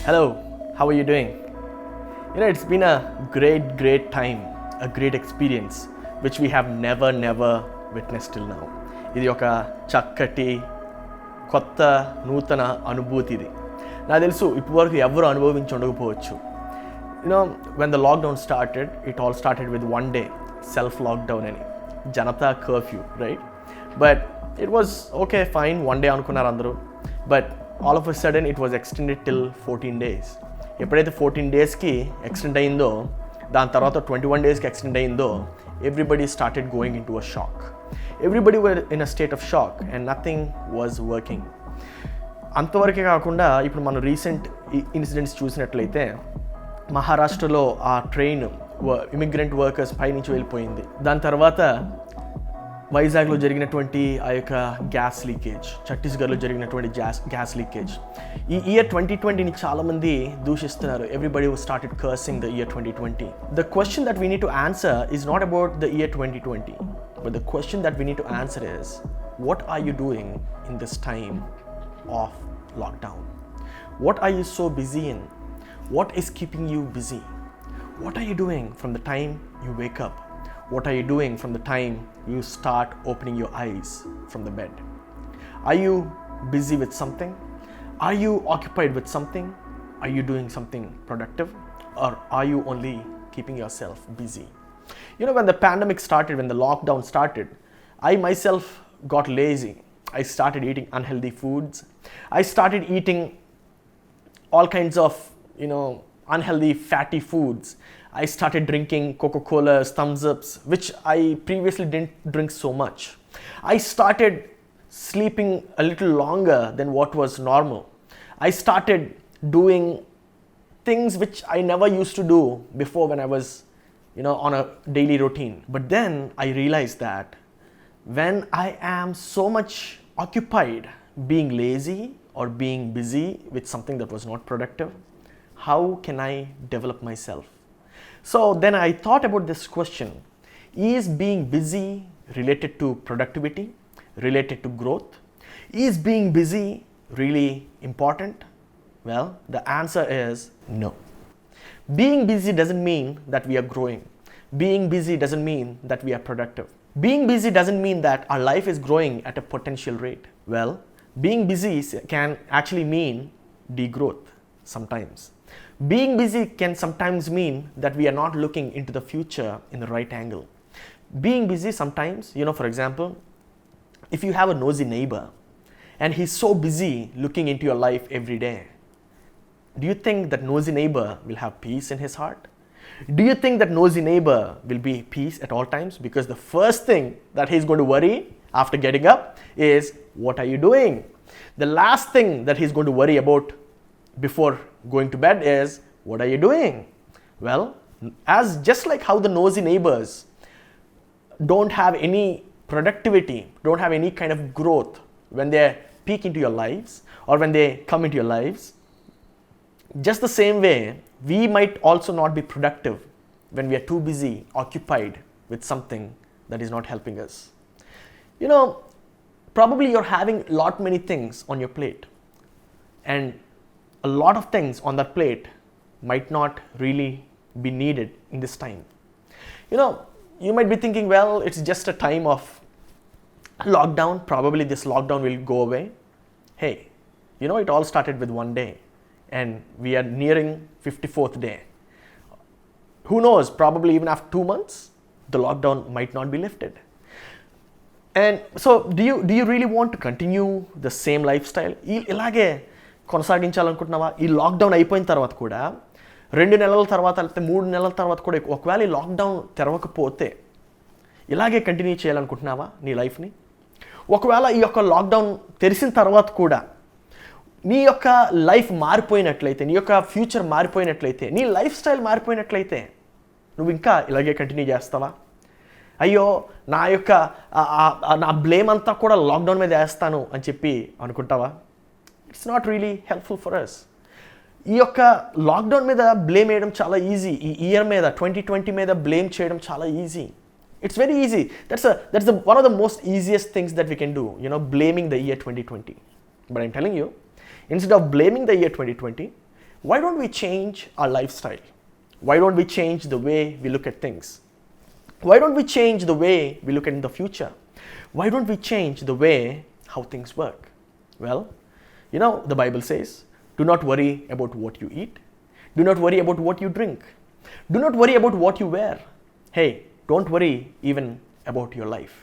Hello, how are you doing? It's been a great time, a great experience, which we have never witnessed till now. ఇది ఒక చక్కటి కొత్త నూతన అనుభూతి ఇది. నాకు తెలుసు ఇప్పటివరకు ఎవరు అనుభవించి ఉండకపోవచ్చు. When the lockdown started, it all started with one day, self-lockdown అని, Janata curfew, right? But it was okay, fine, one day అనుకున్నారు అందరూ. But all of a sudden it was extended till 14 days. ఎప్పుడైతే 14 డేస్కి ఎక్స్టెండ్ అయిందో, దాని తర్వాత 21 డేస్కి extend అయిందో, everybody started going into a shock. Everybody were in a state of shock and nothing was working. అంతవరకే కాకుండా ఇప్పుడు మనం రీసెంట్ ఇన్సిడెంట్స్ చూసినట్లయితే మహారాష్ట్రలో ఆ ట్రైన్ ఇమిగ్రెంట్ వర్కర్స్ పైనుంచి వెళ్ళిపోయింది. దాని తర్వాత వైజాగ్లో జరిగినటువంటి ఆ యొక్క గ్యాస్ లీకేజ్, ఛత్తీస్గఢ్లో జరిగినటువంటి గ్యాస్ లీకేజ్. ఈ ఇయర్ 2020ని చాలామంది దూషిస్తున్నారు. Everybody started cursing the year 2020. The question that we need to answer is not about the year 2020, but the question that we need to answer is what are you doing in this time of lockdown? What are you so busy in? What is keeping you busy? What are you doing from the time you wake up? What are you doing from the time you start opening your eyes from the bed? Are you busy with something? Are you occupied with something? Are you doing something productive? Or are you only keeping yourself busy? When the pandemic started, when the lockdown started, I myself got lazy. I started eating unhealthy foods. I started eating all kinds of, unhealthy fatty foods. I started drinking Coca-Colas, Thumbs Ups, which I previously didn't drink so much. I started sleeping a little longer than what was normal. I started doing things which I never used to do before when I was, on a daily routine. But then I realized that when I am so much occupied being lazy or being busy with something that was not productive, how can I develop myself? So then I thought about this question: is being busy related to productivity, related to growth? Is being busy really important? Well, the answer is no. Being busy doesn't mean that we are growing. Being busy doesn't mean that we are productive. Being busy doesn't mean that our life is growing at a potential rate. Well, being busy can actually mean degrowth sometimes. Being busy can sometimes mean that we are not looking into the future in the right angle. Being busy sometimes, for example, if you have a nosy neighbor and he's so busy looking into your life every day, do you think that nosy neighbor will have peace in his heart? Do you think that nosy neighbor will be peace at all times? Because the first thing that he's going to worry after getting up is, what are you doing? The last thing that he's going to worry about before going to bed is, what are you doing? Well, as just like how the nosy neighbors don't have any productivity, don't have any kind of growth when they peek into your lives or when they come into your lives, just the same way, we might also not be productive when we are too busy, occupied with something that is not helping us. Probably you're having many things on your plate, and a lot of things on that plate might not really be needed in this time. You might be thinking, well, it's just a time of lockdown. Probably this lockdown will go away. Hey, it all started with one day, and we are nearing 54th day. Who knows, probably even after 2 months, the lockdown might not be lifted. And so do you really want to continue the same lifestyle? ఇలాగే కొనసాగించాలనుకుంటున్నావా? ఈ lockdown అయిపోయిన తర్వాత కూడా 2 నెలల తర్వాత లేకపోతే 3 నెలల తర్వాత కూడా ఒకవేళ ఈ లాక్డౌన్ తెరవకపోతే ఇలాగే కంటిన్యూ చేయాలనుకుంటున్నావా నీ లైఫ్ని? ఒకవేళ ఈ యొక్క లాక్డౌన్ తెరిసిన తర్వాత కూడా నీ యొక్క లైఫ్ మారిపోయినట్లయితే, నీ యొక్క ఫ్యూచర్ మారిపోయినట్లయితే, నీ లైఫ్ స్టైల్ మారిపోయినట్లయితే నువ్వు ఇంకా ఇలాగే కంటిన్యూ చేస్తావా? అయ్యో, నా బ్లేమ్ అంతా కూడా లాక్డౌన్ మీద వేస్తాను అని చెప్పి అనుకుంటావా? It's not really helpful for us. ఈ యొక్క లాక్డౌన్ మీద బ్లేమ్ వేయడం చాలా ఈజీ. ఈ ఇయర్ మీద 2020 మీద బ్లేమ్ చేయడం చాలా easy. It's very easy. That's one of the most easiest things that we can do, blaming the year 2020. But I'm telling you, instead of blaming the year 2020, why don't we change our lifestyle? Why don't we change the way we look at things? Why don't we change the way we look at the future? Why don't we change the way how things work? Well, the Bible says, do not worry about what you eat. Do not worry about what you drink. Do not worry about what you wear. Hey, don't worry even about your life.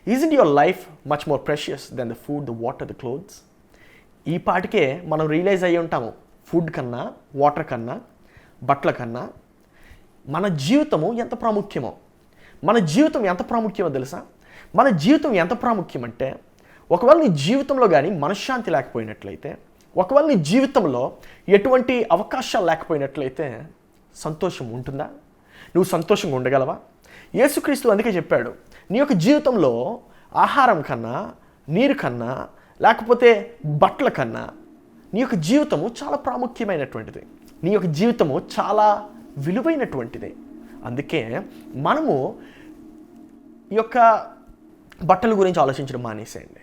Isn't your life much more precious than the food, the water, the clothes? ఈ పాటికే మనం realise అయ్యి ఉంటాము, food కన్నా, water కన్నా, బట్టల కన్నా మన జీవితము ఎంత ప్రాముఖ్యమో. మన జీవితం ఎంత ప్రాముఖ్యమో తెలుసా? మన జీవితం ఎంత ప్రాముఖ్యం అంటే, ఒకవేళ నీ జీవితంలో కానీ మనశ్శాంతి లేకపోయినట్లయితే, ఒకవేళ నీ జీవితంలో ఎటువంటి అవకాశాలు లేకపోయినట్లయితే సంతోషం ఉంటుందా? నువ్వు సంతోషంగా ఉండగలవా? యేసుక్రీస్తు అందుకే చెప్పాడు, నీ యొక్క జీవితంలో ఆహారం కన్నా, నీరు కన్నా, లేకపోతే బట్టల కన్నా నీ యొక్క జీవితము చాలా ప్రాముఖ్యమైనటువంటిది. నీ యొక్క జీవితము చాలా విలువైనటువంటిది. అందుకే మనము ఈ యొక్క బట్టల గురించి ఆలోచించడం మానేసేయండి.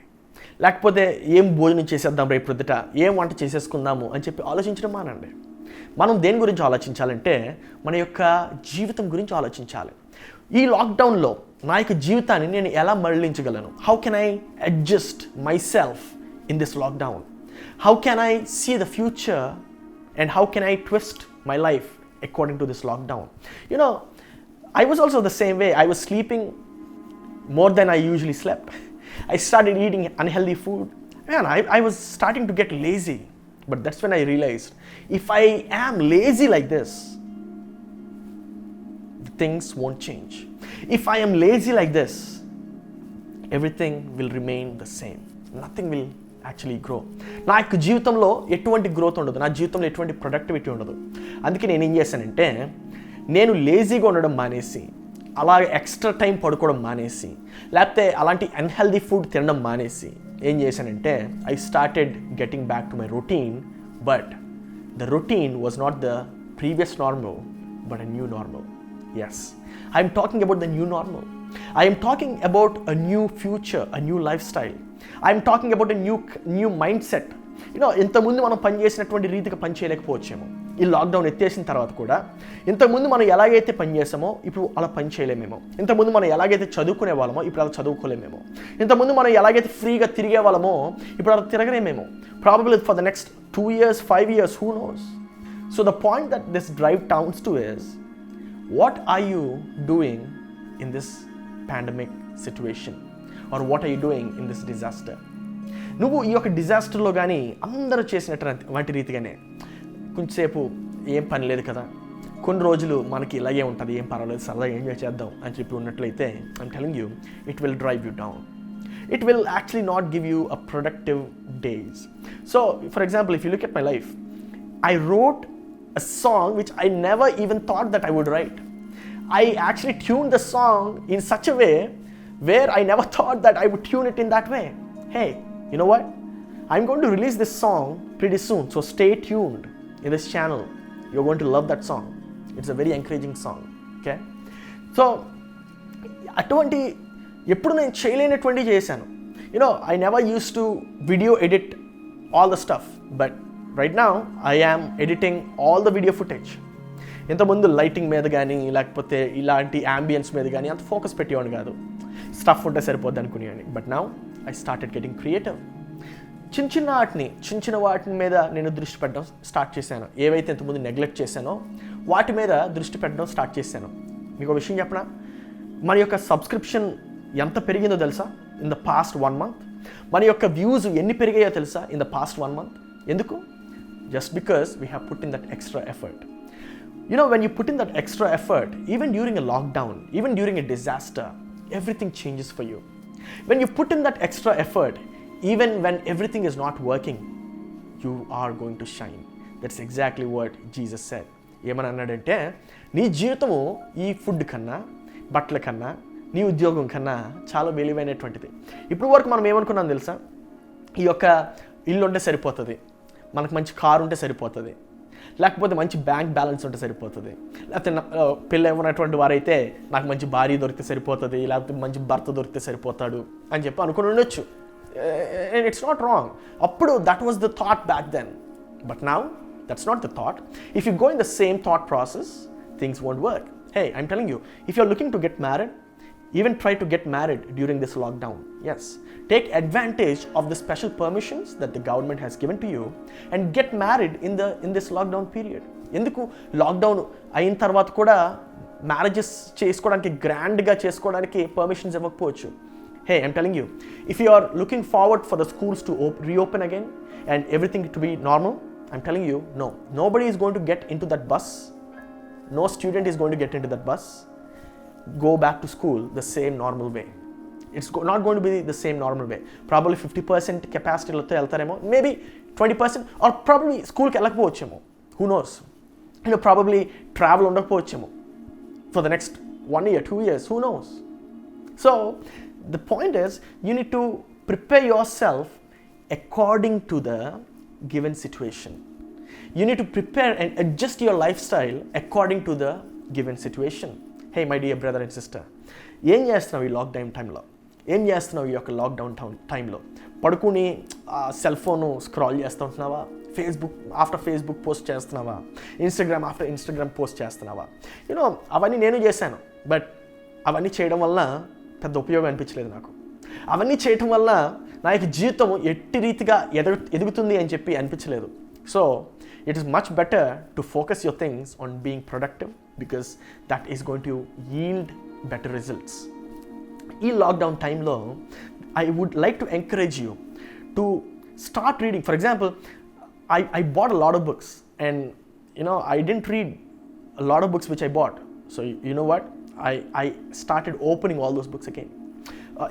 లేకపోతే ఏం భోజనం చేసేద్దాం రేపు ప్రొద్దుట, ఏం వంట చేసేసుకుందాము అని చెప్పి ఆలోచించడం మానండి. మనం దేని గురించి ఆలోచించాలంటే మన యొక్క జీవితం గురించి ఆలోచించాలి. ఈ లాక్డౌన్లో నా యొక్క జీవితాన్ని నేను ఎలా మరలించగలను? How can I adjust myself in this lockdown? How can I see the future and how can I twist my life according to this lockdown? I was also the same way. I was sleeping more than I usually slept. I started eating unhealthy food. Man, I was starting to get lazy. But that's when I realized, if I am lazy like this, things won't change. If I am lazy like this, everything will remain the same. Nothing will actually grow. నా యొక్క జీవితంలో ఎటువంటి growth ఉండదు, నా జీవితంలో ఎటువంటి productivity ఉండదు. అందుకే నేను ఏం చేశానంటే, నేను లేజీగా ఉండడం మానేసి, అలాగే ఎక్స్ట్రా టైం పడుకోవడం మానేసి, లేకపోతే అలాంటి అన్హెల్దీ ఫుడ్ తినడం మానేసి ఏం చేశానంటే, I started getting back to my routine. But the routine was not the previous normal, but a new normal. Yes, I'm talking about the new normal. I'm talking about a new future, a new lifestyle. I'm talking about a new mindset. ఇంతకుముందు మనం పనిచేసినటువంటి రీతిగా పని చేయలేకపోవచ్చేమో. ఈ lockdown ఎత్తేసిన తర్వాత కూడా ఇంతకుముందు మనం ఎలాగైతే పనిచేసామో ఇప్పుడు అలా పని చేయలేమేమో. ఇంతకుముందు మనం ఎలాగైతే చదువుకునే వాళ్ళమో ఇప్పుడు అలా చదువుకోలేమేమో. ఇంతకుముందు మనం ఎలాగైతే ఫ్రీగా తిరిగే వాళ్ళమో ఇప్పుడు అలా తిరగలేమేమో. Probably for the next 2 years, 5 years, who knows? So the point that this drive turns to is, what are you doing in this pandemic situation? Or what are you doing in this disaster? నువ్వు ఈ యొక్క డిజాస్టర్లో కానీ అందరూ చేసినట్టు వంటి రీతిగానే కొంచెంసేపు ఏం పని లేదు కదా, కొన్ని రోజులు మనకి ఇలాగే ఉంటుంది, ఏం పర్వాలేదు, సరదాగా ఎంజాయ్ చేద్దాం అని చెప్పి ఉన్నట్లయితే, I'm telling you, it will drive you down. It will actually not give you a productive days. So for example, if you look at my life, I wrote a song which I never even thought that I would write. I actually tuned the song in such a way where I never thought that I would tune it in that way. Hey, you know what? I'm going to release this song pretty soon, so stay tuned in this channel. You're going to love that song. It's a very encouraging song. Okay? So, అటువంటి ఎప్పుడు నేను చేయలేనటువంటి చేశాను. I never used to video edit all the stuff, but right now I am editing all the video footage. ఇంతకుముందు lighting మీద కానీ లేకపోతే ఇలాంటి యాంబియన్స్ మీద కానీ అంత ఫోకస్ పెట్టేవాడిని కాదు, స్టఫ్ ఉంటే సరిపోద్ది అనుకునేవాడిని. But now I started getting creative. చిన్న వాటి మీద నేను దృష్టి పెట్టడం స్టార్ట్ చేశాను. ఏవైతే ఇంతకుముందు నెగ్లెక్ట్ చేశానో వాటి మీద దృష్టి పెట్టడం స్టార్ట్ చేశాను. మీకు ఒక విషయం చెప్పనా, మన యొక్క సబ్స్క్రిప్షన్ ఎంత పెరిగిందో తెలుసా ఇన్ ద పాస్ట్ 1 month? మన యొక్క వ్యూస్ ఎన్ని పెరిగాయో తెలుసా ఇన్ ద పాస్ట్ 1 month? ఎందుకు? Just because we have put in that extra effort. When you put in that extra effort, even during a lockdown, even during a disaster, everything changes for you. When you put in that extra effort, even when everything is not working, you are going to shine. That's exactly what Jesus said. ఏమని అన్నాడంటే, నీ జీవితము ఈ food కన్నా, బట్టల కన్నా, నీ ఉద్యోగం కన్నా చాలా విలువైనటువంటిది. ఇప్పుడు వరకు మనం ఏమనుకున్నాం తెలుసా, ఈ యొక్క ఇల్లు ఉంటే సరిపోతుంది, మనకు మంచి కారు ఉంటే సరిపోతుంది, లేకపోతే మంచి బ్యాంక్ బ్యాలెన్స్ ఉంటే సరిపోతుంది, లేకపోతే పెళ్ళి ఇవ్వనటువంటి వారైతే నాకు మంచి భార్య దొరికితే సరిపోతుంది, లేకపోతే మంచి భర్త దొరికితే సరిపోతాడు అని చెప్పి అనుకుని ఉండొచ్చు. And it's not wrong. అప్పుడు that was the thought back then. But now That's not the thought. If you go in the same thought process, things won't work. Hey, I'm telling you, if you're looking to get married, even try to get married during this lockdown. Yes, take advantage of the special permissions that the government has given to you and get married in this lockdown period. ఎందుకు lockdown అయిన తర్వాత కూడా marriages చేసుకోవడానికి గ్రాండ్గా చేసుకోవడానికి permissions ఇవ్వకపోవచ్చు. Hey, I'm telling you, if you are looking forward for the schools to reopen again and everything to be normal, I'm telling you, no. Nobody is going to get into that bus. No student is going to get into that bus, go back to school the same normal way. It's not going to be the same normal way. Probably 50% capacity lotto eltaremo, maybe 20%, or probably school ki elakapochemo. Who knows? Probably travel undakapochemo for the next 1 year, 2 years, who knows? So the point is, you need to prepare yourself according to the given situation. You need to prepare and adjust your lifestyle according to the given situation. Hey, my dear brother and sister, ఏం చేస్తున్నావు ఈ lockdown టైంలో? ఏం చేస్తున్నావు ఈ యొక్క lockdown టైంలో? పడుకుని సెల్ ఫోను స్క్రాల్ చేస్తూ ఉంటున్నావా? ఫేస్బుక్ పోస్ట్ చేస్తున్నావా? ఇన్స్టాగ్రామ్ పోస్ట్ చేస్తున్నావా? అవన్నీ నేను చేశాను, బట్ అవన్నీ చేయడం వల్ల పెద్ద ఉపయోగం అనిపించలేదు నాకు. అవన్నీ చేయటం వల్ల నా యొక్క జీవితం ఎట్టి రీతిగా ఎదుగుతుంది అని చెప్పి అనిపించలేదు. So it is much better to focus your things on being productive, because that is going to yield better results. In lockdown time lo, I would like to encourage you to start reading. For example, I bought a lot of books, and I didn't read a lot of books which I bought. So you know what, I started opening all those books again.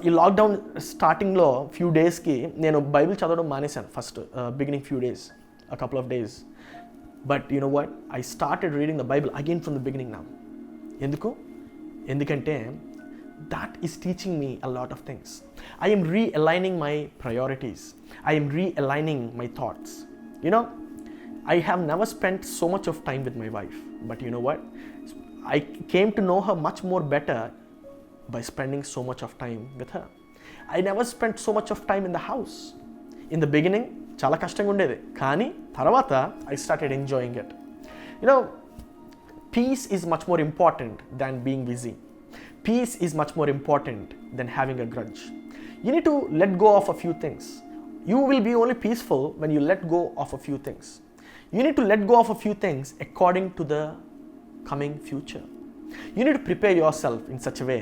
ఈ lockdown స్టార్టింగ్లో few daysకి నేను Bible చదవడం మానేశాను. First beginning few days, a couple of days. But you know what? I started reading the Bible again from the beginning now. ఎందుకంటే that is teaching me a lot of things. I am realigning my priorities. I am realigning my thoughts. I have never spent so much of time with my wife. But you know what? I came to know her much more better by spending so much of time with her. I never spent so much of time in the house. In the beginning, చాలా కష్టంగా ఉండేది, కానీ తర్వాత I started enjoying it. Peace is much more important than being busy. Peace is much more important than having a grudge. You need to let go of a few things. You will be only peaceful when you let go of a few things. You need to let go of a few things according to the coming future. You need to prepare yourself in such a way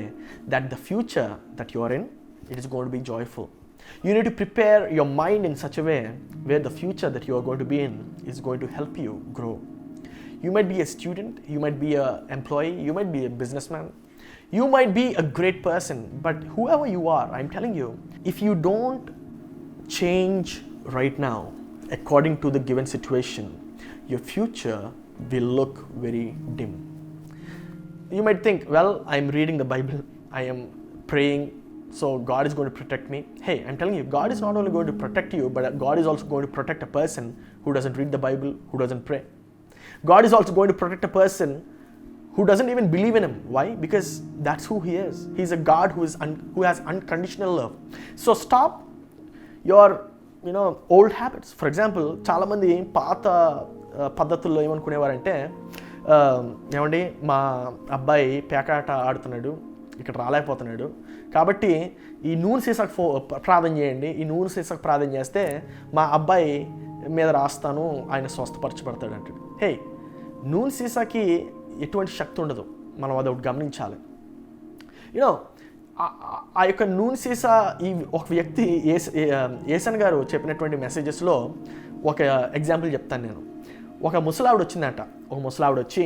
that the future that you are in, it is going to be joyful. You need to prepare your mind in such a way where the future that you are going to be in is going to help you grow. You might be a student, you might be an employee, you might be a businessman, you might be a great person, but whoever you are, I'm telling you, if you don't change right now according to the given situation, your future will look very dim. You might think, well, I'm reading the Bible, I am praying, so God is going to protect me. Hey, I'm telling you, God is not only going to protect you, but God is also going to protect a person who doesn't read the Bible, who doesn't pray. God is also going to protect a person who doesn't even believe in Him. Why? Because that's who He is. He's a God who has unconditional love. So stop your old habits. For example, చాలా మంది పాత పద్ధతుల్లో ఏమనుకునేవారంటే, ఏమండి మా అబ్బాయి పేకాట ఆడుతున్నాడు, ఇక్కడ రాలేకపోతున్నాడు, కాబట్టి ఈ నూనె సీసాకు ప్రార్థన చేయండి, ఈ నూనె సీసాకు ప్రార్థన చేస్తే మా అబ్బాయి మీద రాస్తాను, ఆయన స్వస్థపరచబడతాడు అంటాడు. హే, నూనె సీసాకి ఎటువంటి శక్తి ఉండదు, మనం అది ఒకటి గమనించాలి. ఆ యొక్క నూనె సీసా ఒక వ్యక్తి ఏసన్ గారు చెప్పినటువంటి మెసేజెస్లో ఒక ఎగ్జాంపుల్ చెప్తాను నేను. ఒక ముసలావిడ వచ్చిందట. ఒక ముసలావిడ వచ్చి,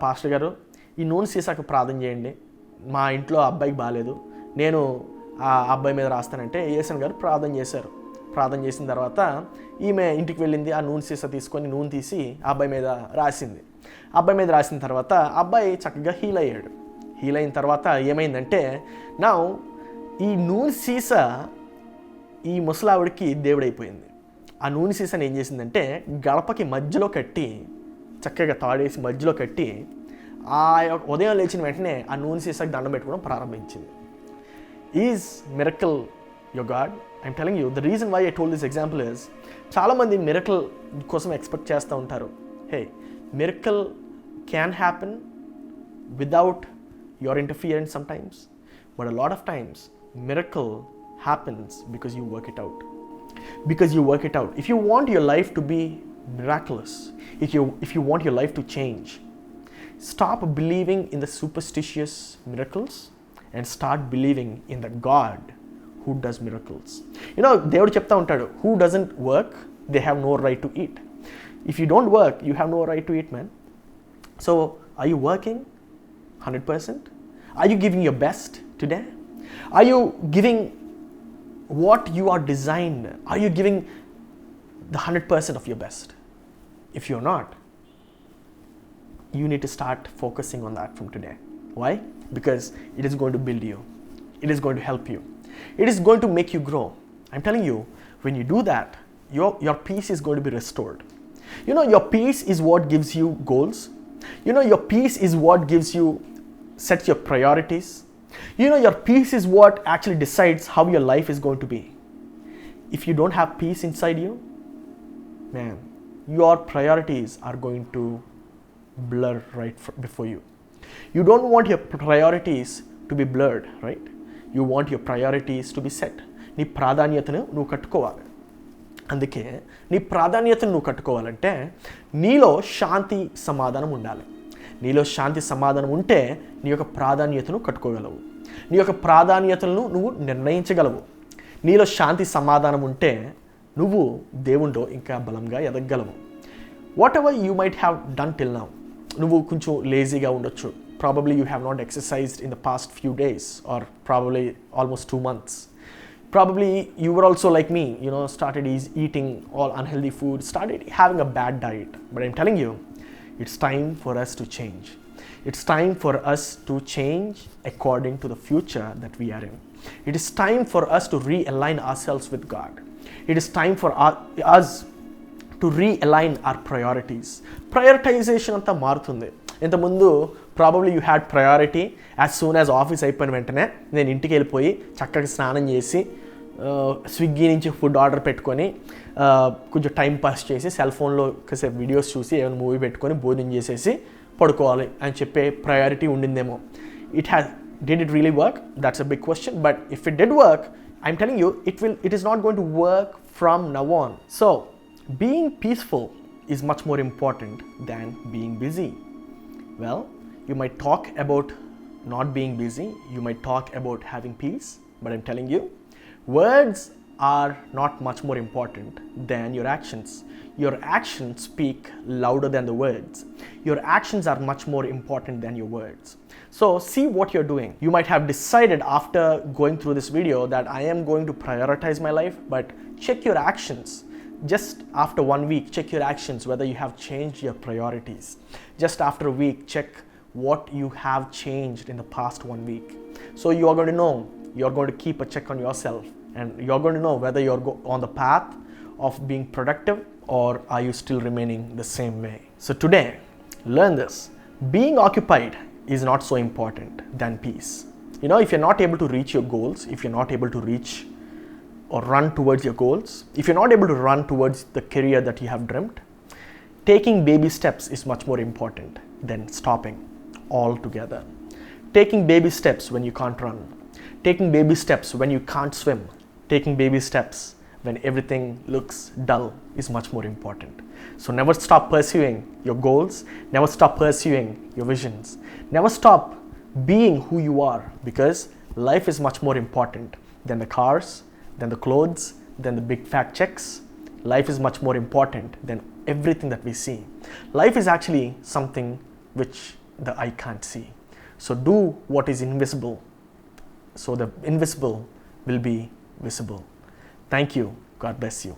పాస్టర్ గారు ఈ నూనె సీసాకు ప్రార్థన చేయండి, మా ఇంట్లో అబ్బాయికి బాగాలేదు, నేను ఆ అబ్బాయి మీద రాస్తానంటే ఏసన్ గారు ప్రార్థన చేశారు. ప్రార్థన చేసిన తర్వాత ఈమె ఇంటికి వెళ్ళింది, ఆ నూనె సీసా తీసుకొని నూనె తీసి ఆ అబ్బాయి మీద రాసింది. అబ్బాయి మీద రాసిన తర్వాత అబ్బాయి చక్కగా హీల్ అయ్యాడు. హీల్ అయిన తర్వాత ఏమైందంటే, నా ఈ నూనె సీసా ఈ ముసలావిడికి దేవుడైపోయింది. ఆ నూనె సీసాని ఏం చేసిందంటే గడపకి మధ్యలో కట్టి, చక్కగా తాడేసి మధ్యలో కట్టి, ఆ ఉదయం లేచిన వెంటనే ఆ నూనె సీసాకి దండం పెట్టుకోవడం ప్రారంభించింది. Is miracle your God? I'm telling you, the reason why I told this example is, చాలా మంది మిరకల్ కోసం ఎక్స్పెక్ట్ చేస్తూ ఉంటారు. Hey, miracle can happen without your interference sometimes, but a lot of times miracle happens because you work it out. Because you work it out. If you want your life to be miraculous, if you want your life to change, stop believing in the superstitious miracles and start believing in the God who does miracles. You know, దేవుడు చెప్తా ఉంటాడు, who doesn't work, they have no right to eat. If you don't work, you have no right to eat, man. So, are you working 100%? Are you giving your best today? Are you giving what you are designed? Are you giving the 100% of your best? If you're not, you need to start focusing on that from today. Why? Because it is going to build you. It is going to help you. It is going to make you grow. I'm telling you, when you do that, your peace is going to be restored. You know, your peace is what gives you goals. You know, your peace is what gives you, sets your priorities. You know, your peace is what actually decides how your life is going to be. If you don't have peace inside you, man, your priorities are going to blur right before you. You don't want your priorities to be blurred, right? You want your priorities to be set. నీ ప్రాధాన్యతను నువ్వు కట్టుకోవాలి. అందుకే నీ ప్రాధాన్యతను నువ్వు కట్టుకోవాలంటే నీలో శాంతి సమాధానం ఉండాలి. నీలో శాంతి సమాధానం ఉంటే నీ యొక్క ప్రాధాన్యతను కట్టుకోగలవు. నీ యొక్క ప్రాధాన్యతలను నువ్వు నిర్ణయించగలవు. నీలో శాంతి సమాధానం ఉంటే నువ్వు దేవునిలో ఇంకా బలంగా ఎదగగలవు. Whatever you might have done till now, నువ్వు కొంచెం లేజీగా ఉండొచ్చు. Probably you have not exercised in the past few days or probably almost 2 months. Probably you were also like me, you know, started eating all unhealthy food, started having a bad diet. But I'm telling you, it's time for us to change. It's time for us to change according to the future that we are in. It is time for us to realign ourselves with God. It is time for us to realign our priorities. Prioritization anta మారుతుంది. ఇంతకుముందు probably you had priority as soon as office అయిపోయిన వెంటనే నేను ఇంటికి వెళ్ళిపోయి చక్కగా స్నానం చేసి స్విగ్గీ నుంచి ఫుడ్ ఆర్డర్ పెట్టుకొని కొంచెం టైం పాస్ చేసి సెల్ ఫోన్లో కాసేపు వీడియోస్ చూసి ఏమైనా మూవీ పెట్టుకొని భోజనం చేసేసి పడుకోవాలి అని చెప్పే priority ఉండిందేమో. Did it really work? That's a big question. But if it did work, I'm telling you, it is not going to work from now on. So, being peaceful is much more important than being busy. Well, you might talk about not being busy, you might talk about having peace, but I'm telling you, words are not much more important than your actions. Your actions speak louder than the words. Your actions are much more important than your words. So see what you're doing. You might have decided after going through this video that I am going to prioritize my life, but check your actions. Just after 1 week, check your actions, whether you have changed your priorities. Just after a week, check what you have changed in the past 1 week. So you are going to know, you're going to keep a check on yourself, and you're going to know whether you're on the path of being productive or are you still remaining the same way. So today, learn this. Being occupied is not so important than peace. You know, if you're not able to reach your goals, if you're not able to reach or run towards your goals, if you're not able to run towards the career that you have dreamt, taking baby steps is much more important than stopping altogether. Taking baby steps when you can't run, taking baby steps when you can't swim, taking baby steps when everything looks dull is much more important. So never stop pursuing your goals, never stop pursuing your visions, never stop being who you are, because life is much more important than the cars, than the clothes, than the big fat checks. Life is much more important than everything that we see. Life is actually something which the eye can't see. So do what is invisible, so the invisible will be visible. Thank you. God bless you.